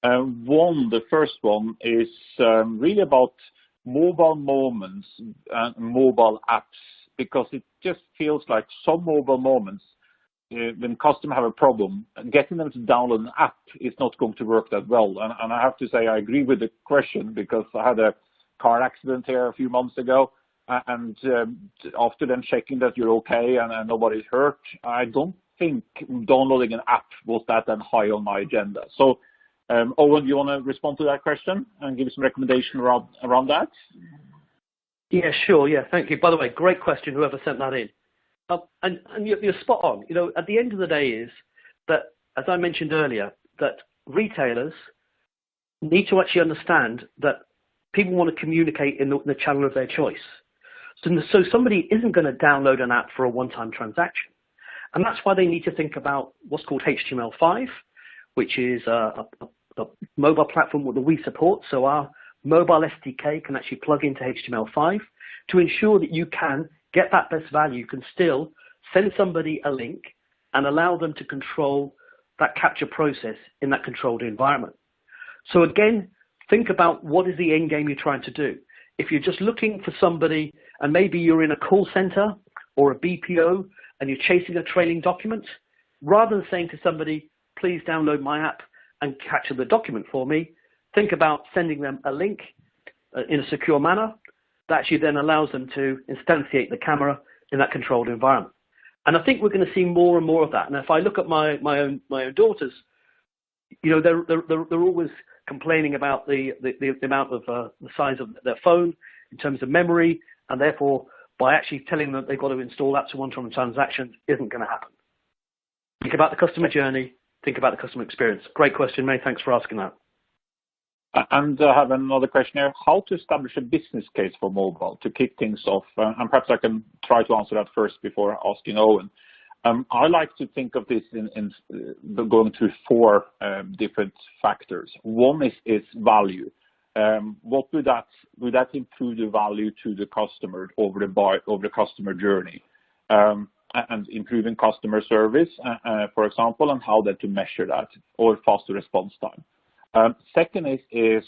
The first one is really about mobile moments and mobile apps, because it just feels like some mobile moments, when customers have a problem, getting them to download an app is not going to work that well. And I have to say I agree with the question, because I had a car accident here a few months ago, and after then checking that you're okay and nobody's hurt, I don't think downloading an app was that then high on my agenda. So Owen, do you want to respond to that question and give some recommendation around that? Yeah, sure. Yeah, thank you. By the way, great question, whoever sent that in. And you're spot on. You know, at the end of the day is that, as I mentioned earlier, that retailers need to actually understand that people want to communicate in the channel of their choice. So somebody isn't going to download an app for a one-time transaction. And that's why they need to think about what's called HTML5, which is a mobile platform that we support. So our mobile SDK can actually plug into HTML5 to ensure that you can get that best value. You can still send somebody a link and allow them to control that capture process in that controlled environment. So again, think about what is the end game you're trying to do. If you're just looking for somebody, and maybe you're in a call center or a BPO and you're chasing a trailing document, rather than saying to somebody, please download my app and capture the document for me, think about sending them a link in a secure manner that actually then allows them to instantiate the camera in that controlled environment. And I think we're going to see more and more of that. And if I look at my own daughters, you know, they're always complaining about the amount of the size of their phone in terms of memory, and therefore by actually telling them that they've got to install apps to one-time transactions isn't going to happen. Think about the customer journey. Think about the customer experience. Great question, May. Thanks for asking that. And I have another question here. How to establish a business case for mobile to kick things off? And perhaps I can try to answer that first before asking Owen. I like to think of this in going through four different factors. One is value. What would that improve the value to the customer over the customer journey? And improving customer service, for example, and how then to measure that, or faster response time. Second is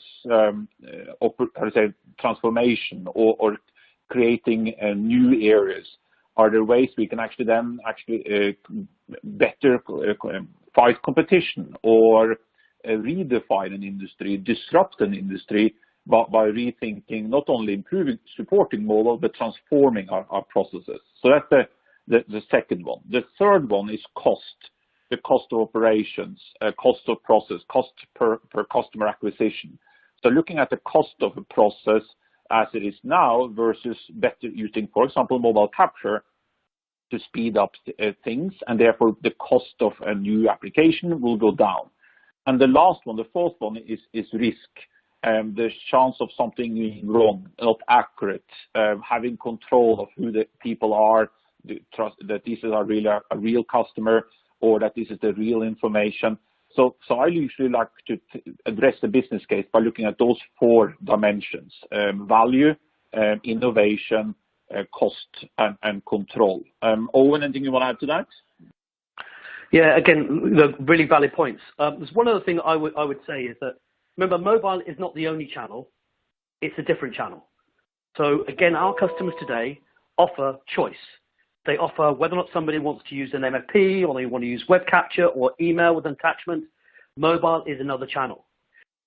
transformation or creating new areas. Are there ways we can actually better fight competition or redefine an industry, disrupt an industry by rethinking, not only improving, supporting mobile, but transforming our processes. So that's the second one. The third one is cost. The cost of operations, cost of process, cost per customer acquisition. So looking at the cost of a process as it is now versus better using, for example, mobile capture to speed up things, and therefore the cost of a new application will go down. And the last one, the fourth one, is risk. The chance of something being wrong, not accurate, having control of who the people are, trust that these are really a real customer, or that this is the real information. So I usually like to address the business case by looking at those four dimensions: value, innovation, cost, and control. Owen, anything you want to add to that? Yeah, again, really valid points. There's one other thing I would say is that, remember, mobile is not the only channel. It's a different channel. So again, our customers today offer choice. They offer whether or not somebody wants to use an MFP, or they want to use web capture or email with an attachment. Mobile is another channel.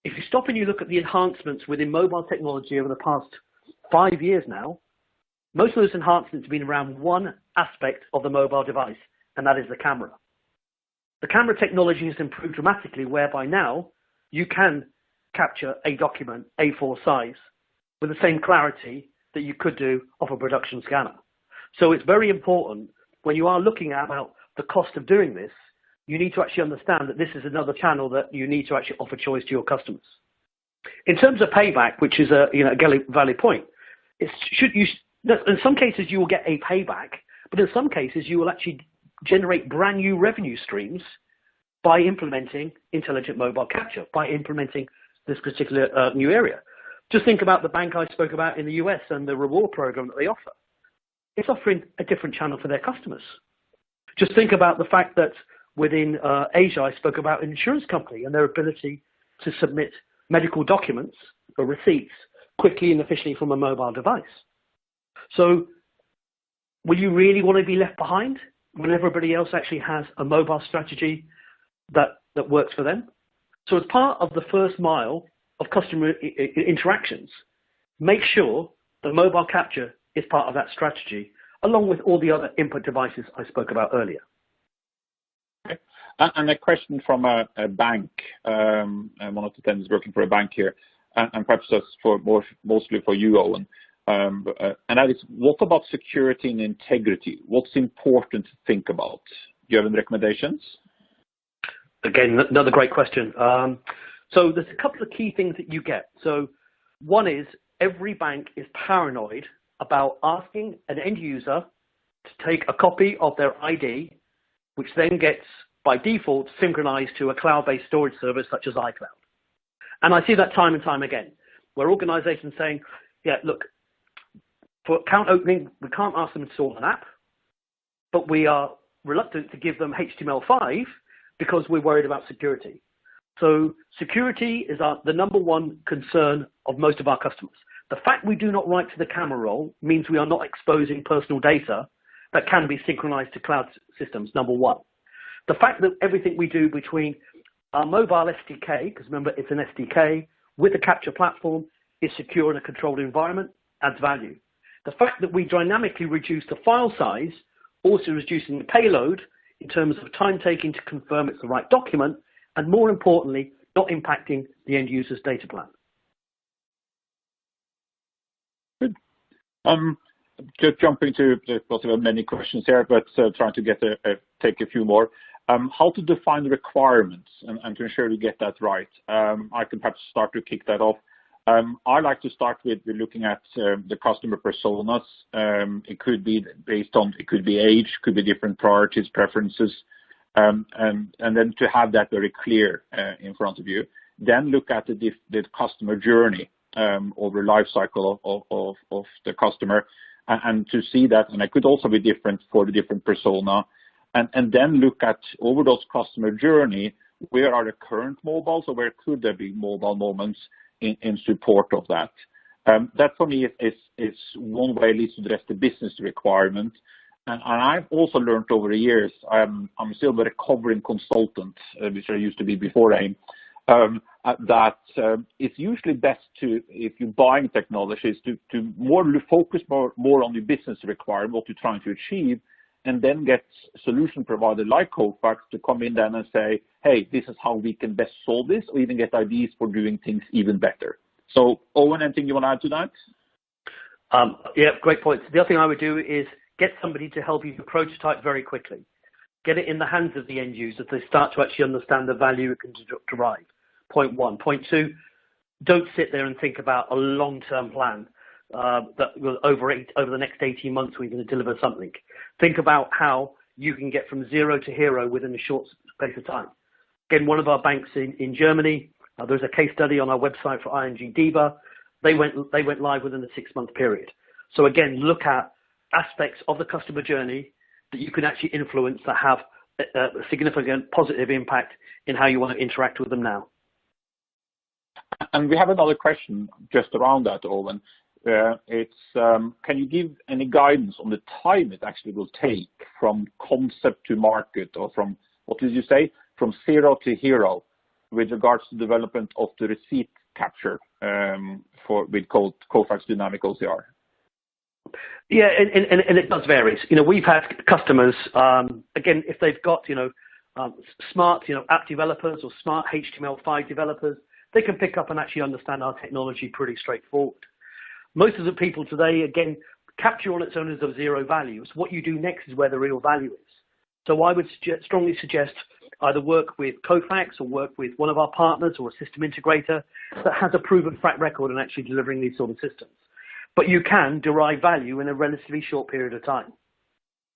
If you stop and you look at the enhancements within mobile technology over the past 5 years now, most of those enhancements have been around one aspect of the mobile device, and that is the camera. The camera technology has improved dramatically, whereby now you can capture a document A4 size with the same clarity that you could do off a production scanner. So it's very important when you are looking at the cost of doing this, you need to actually understand that this is another channel that you need to actually offer choice to your customers. In terms of payback, which is a valid point, in some cases you will get a payback, but in some cases you will actually generate brand new revenue streams by implementing intelligent mobile capture, by implementing this particular new area. Just think about the bank I spoke about in the US and the reward program that they offer. It's offering a different channel for their customers. Just think about the fact that within Asia, I spoke about an insurance company and their ability to submit medical documents or receipts quickly and efficiently from a mobile device. So will you really want to be left behind when everybody else actually has a mobile strategy that works for them? So as part of the first mile of customer interactions, make sure that mobile capture is part of that strategy, along with all the other input devices I spoke about earlier. Okay. And a question from a bank, and one of the attendees working for a bank here, and perhaps that's mostly for you, Owen. And that is, what about security and integrity? What's important to think about? Do you have any recommendations? Again, another great question. So there's a couple of key things that you get. So one is every bank is paranoid about asking an end user to take a copy of their ID, which then gets by default synchronized to a cloud-based storage service such as iCloud. And I see that time and time again, where organizations saying, yeah, look, for account opening, we can't ask them to install an app, but we are reluctant to give them HTML5 because we're worried about security. So security is the number one concern of most of our customers. The fact we do not write to the camera roll means we are not exposing personal data that can be synchronized to cloud systems, number one. The fact that everything we do between our mobile SDK, because remember it's an SDK, with the capture platform is secure in a controlled environment, adds value. The fact that we dynamically reduce the file size, also reducing the payload in terms of time taking to confirm it's the right document, and more importantly, not impacting the end user's data plan. Good. Just jumping to many questions here, but trying to take a few more. How to define the requirements and to ensure we get that right. I can perhaps start to kick that off. I like to start with looking at the customer personas. It could be it could be age, could be different priorities, preferences, and then to have that very clear in front of you. Then look at the customer journey over life cycle of the customer, and to see that, and it could also be different for the different persona, and then look at over those customer journey, where are the current mobiles, or where could there be mobile moments in support of that. That for me is one way at least to address the business requirement. And I've also learned over the years, I'm still a recovering consultant, which I used to be before AIIM, that it's usually best to, if you're buying technologies, to focus more on the business requirement, what you're trying to achieve, and then get solution provider like Kofax to come in then and say, hey, this is how we can best solve this, or even get ideas for doing things even better. So, Owen, anything you want to add to that? Yeah, great point. The other thing I would do is get somebody to help you to prototype very quickly. Get it in the hands of the end user so they start to actually understand the value it can derive. Point one. Point two, don't sit there and think about a long-term plan that will over the next 18 months we're going to deliver something. Think about how you can get from zero to hero within a short space of time. Again, one of our banks in Germany, there's a case study on our website for ING DIBA. They went live within a 6-month period. So again, look at aspects of the customer journey that you can actually influence that have a significant positive impact in how you want to interact with them now. And we have another question just around that, Owen. Can you give any guidance on the time it actually will take from concept to market, or from, what did you say, from zero to hero? with regards to development of the receipt capture with Kofax Dynamic OCR? Yeah, and it does vary. We've had customers, again, if they've got, smart, app developers or smart HTML5 developers, they can pick up and actually understand our technology pretty straightforward. Most of the people today, again, capture on its own is of zero value. So what you do next is where the real value is. So I would strongly suggest either work with Kofax or work with one of our partners or a system integrator that has a proven track record in actually delivering these sort of systems. But you can derive value in a relatively short period of time.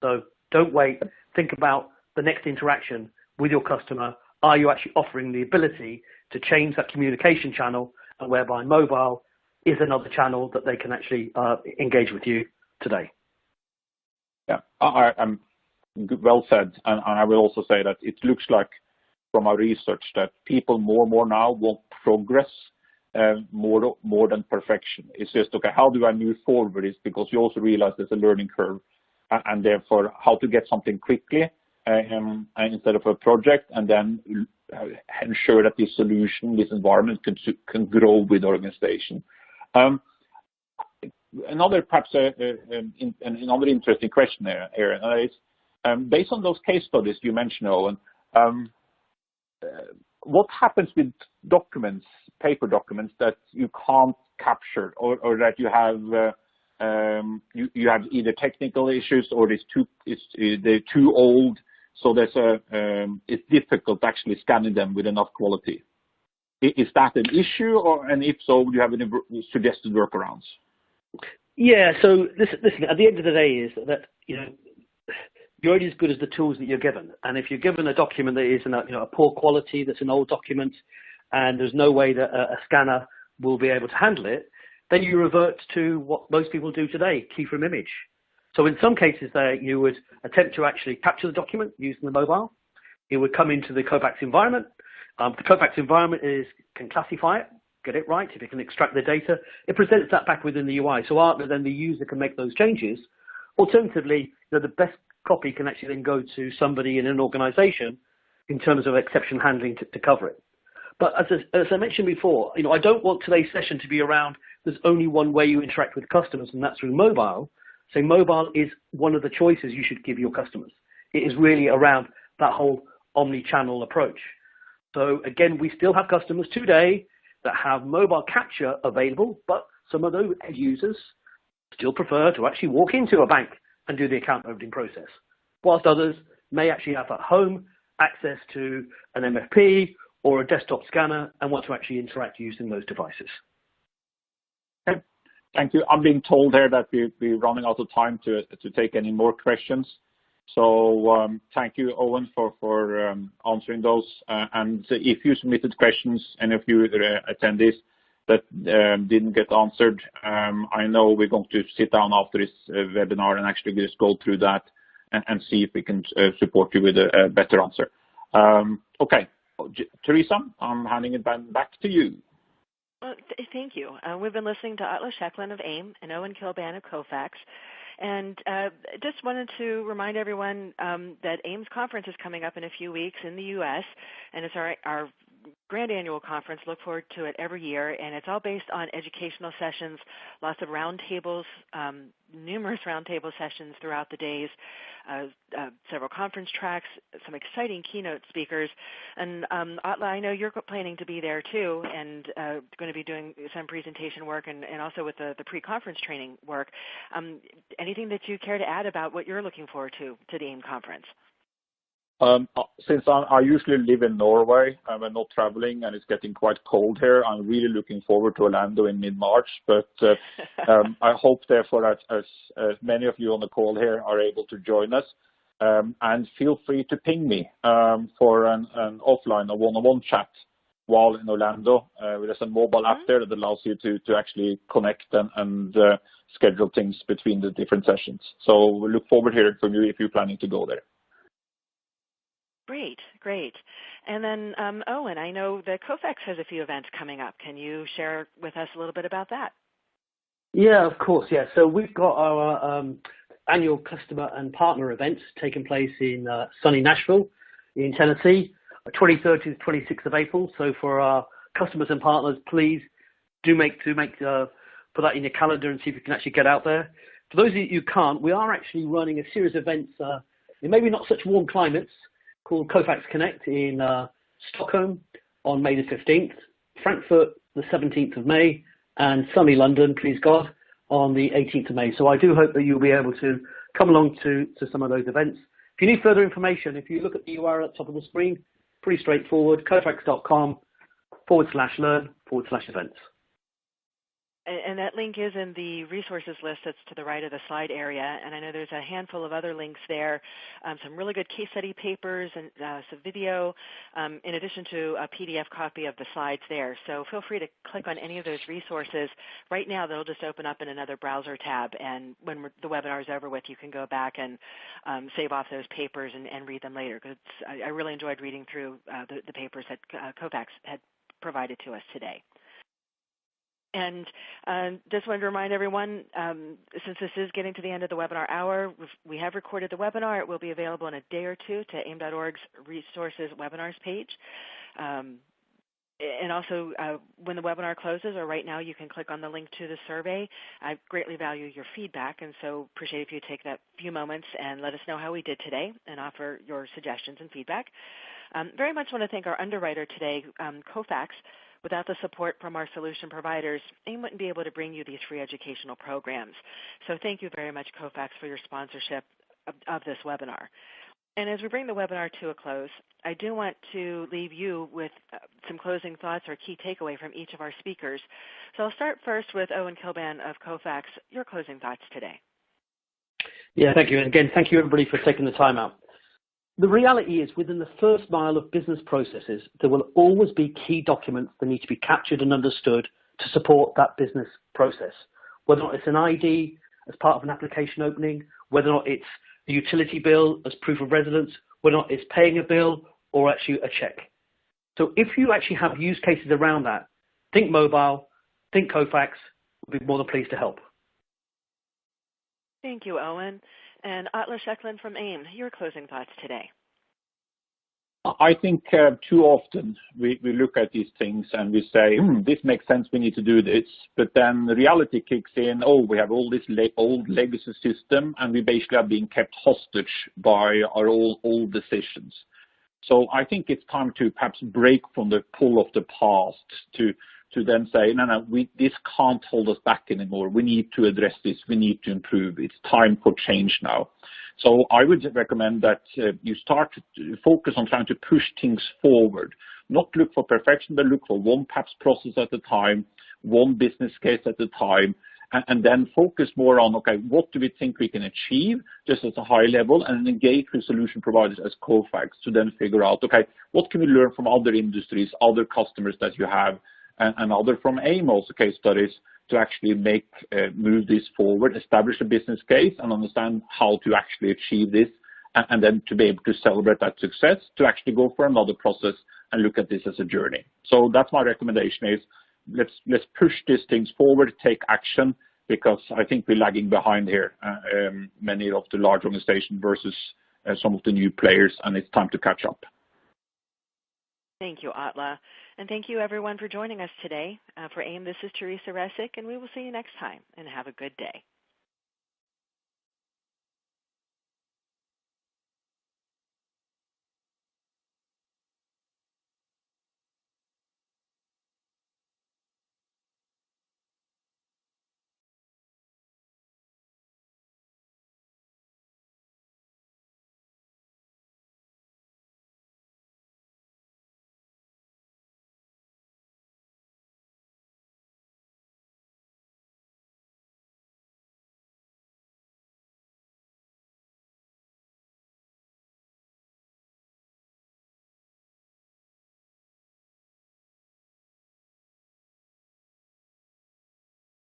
So don't wait. Think about the next interaction with your customer. Are you actually offering the ability to change that communication channel, and whereby mobile is another channel that they can actually engage with you today? Yeah, I'm well said. And I will also say that it looks like from our research that people more and more now want progress more than perfection. It's just, okay, how do I move forward? It's because you also realize there's a learning curve, and therefore how to get something quickly instead of a project, and then ensure that this solution, this environment can grow with the organization. Another perhaps another interesting question there, Aaron, is based on those case studies you mentioned, Owen, what happens with documents, paper documents that you can't capture, or that you have you have either technical issues or they're too old, so it's difficult actually scanning them with enough quality? Is that an issue, and if so, do you have any suggested workarounds? Yeah. So listen. At the end of the day, is that you're only as good as the tools that you're given. And if you're given a document that is a poor quality, that's an old document, and there's no way that a scanner will be able to handle it, then you revert to what most people do today: key from image. So in some cases, there you would attempt to actually capture the document using the mobile. It would come into the Kofax environment. The Kofax environment can classify it, get it right. If it can extract the data, it presents that back within the UI. So then the user can make those changes. Alternatively, the best copy can actually then go to somebody in an organization in terms of exception handling to cover it. But as I mentioned before, I don't want today's session to be around there's only one way you interact with customers, and that's through mobile. So mobile is one of the choices you should give your customers. It is really around that whole omni-channel approach. So again, we still have customers today that have mobile capture available, but some of those end users still prefer to actually walk into a bank and do the account opening process, whilst others may actually have at home access to an MFP or a desktop scanner and want to actually interact using those devices. Okay. Thank you. I'm being told here that we're running out of time to take any more questions. So thank you, Owen, for answering those. And if you submitted questions, any of you attendees that didn't get answered, I know we're going to sit down after this webinar and actually just go through that and see if we can support you with a better answer. Okay, Teresa, I'm handing it back to you. Well, thank you. We've been listening to Atle Schecklin of AIIM and Owen Kilban of Kofax. And just wanted to remind everyone that AIIM's conference is coming up in a few weeks in the U.S., and it's our grand annual conference. Look forward to it every year, and it's all based on educational sessions, lots of roundtables, numerous roundtable sessions throughout the days, several conference tracks, some exciting keynote speakers. And Atle, I know you're planning to be there too, and going to be doing some presentation work and also with the pre-conference training work. Anything that you care to add about what you're looking forward to the AIIM conference? Since I usually live in Norway, I'm not traveling, and it's getting quite cold here. I'm really looking forward to Orlando in mid-March, but I hope therefore that as many of you on the call here are able to join us, and feel free to ping me for an offline or one-on-one chat while in Orlando. There's a mobile app there that allows you to actually connect and schedule things between the different sessions. So we look forward to hearing from you if you're planning to go there. Great. And then, Owen, I know that Kofax has a few events coming up. Can you share with us a little bit about that? Yeah, of course. Yeah. So we've got our annual customer and partner events taking place in sunny Nashville in Tennessee. 23rd to the 26th of April. So for our customers and partners, please do put that in your calendar and see if you can actually get out there. For those of you who can't, we are actually running a series of events in maybe not such warm climates called COFAX Connect in Stockholm on May the 15th, Frankfurt the 17th of May, and sunny London, please God, on the 18th of May. So I do hope that you'll be able to come along to some of those events. If you need further information, if you look at the URL at the top of the screen, pretty straightforward, cofax.com/learn/events. And that link is in the resources list that's to the right of the slide area. And I know there's a handful of other links there, some really good case study papers and some video, in addition to a PDF copy of the slides there. So feel free to click on any of those resources. Right now, they'll just open up in another browser tab. And when the webinar is over with, you can go back and save off those papers and read them later. Because I really enjoyed reading through the papers that COFAX had provided to us today. And just wanted to remind everyone, since this is getting to the end of the webinar hour, we have recorded the webinar. It will be available in a day or two to AIIM.org's resources webinars page. And also, when the webinar closes, or right now, you can click on the link to the survey. I greatly value your feedback, and so appreciate if you take that few moments and let us know how we did today and offer your suggestions and feedback. Very much want to thank our underwriter today, COFAX. Without the support from our solution providers, AIM wouldn't be able to bring you these free educational programs. So thank you very much, COFAX, for your sponsorship of this webinar. And as we bring the webinar to a close, I do want to leave you with some closing thoughts or key takeaway from each of our speakers. So I'll start first with Owen Kilban of COFAX. Your closing thoughts today. Yeah, thank you. And again, thank you, everybody, for taking the time out. The reality is, within the first mile of business processes, there will always be key documents that need to be captured and understood to support that business process. Whether or not it's an ID as part of an application opening, whether or not it's a utility bill as proof of residence, whether or not it's paying a bill or actually a check. So if you actually have use cases around that, think mobile, think COFAX, we'll be more than pleased to help. Thank you, Owen. And Atle Schecklin from AIM, your closing thoughts today. I think too often we look at these things and we say, this makes sense, we need to do this. But then the reality kicks in, we have all this old legacy system and we basically are being kept hostage by our old decisions. So I think it's time to perhaps break from the pull of the past to then say, no, this can't hold us back anymore. We need to address this. We need to improve. It's time for change now. So I would recommend that you start to focus on trying to push things forward, not look for perfection, but look for one perhaps process at a time, one business case at a time, and then focus more on, what do we think we can achieve just at a high level, and engage with solution providers as COFAX to then figure out, what can we learn from other industries, other customers that you have, and other from AIM also case studies to actually move this forward, establish a business case and understand how to actually achieve this, and then to be able to celebrate that success, to actually go for another process and look at this as a journey. So that's my recommendation is let's push these things forward, take action, because I think we're lagging behind here, many of the large organizations versus some of the new players, and it's time to catch up. Thank you, Atle. And thank you, everyone, for joining us today. For AIM, this is Teresa Resick, and we will see you next time, and have a good day.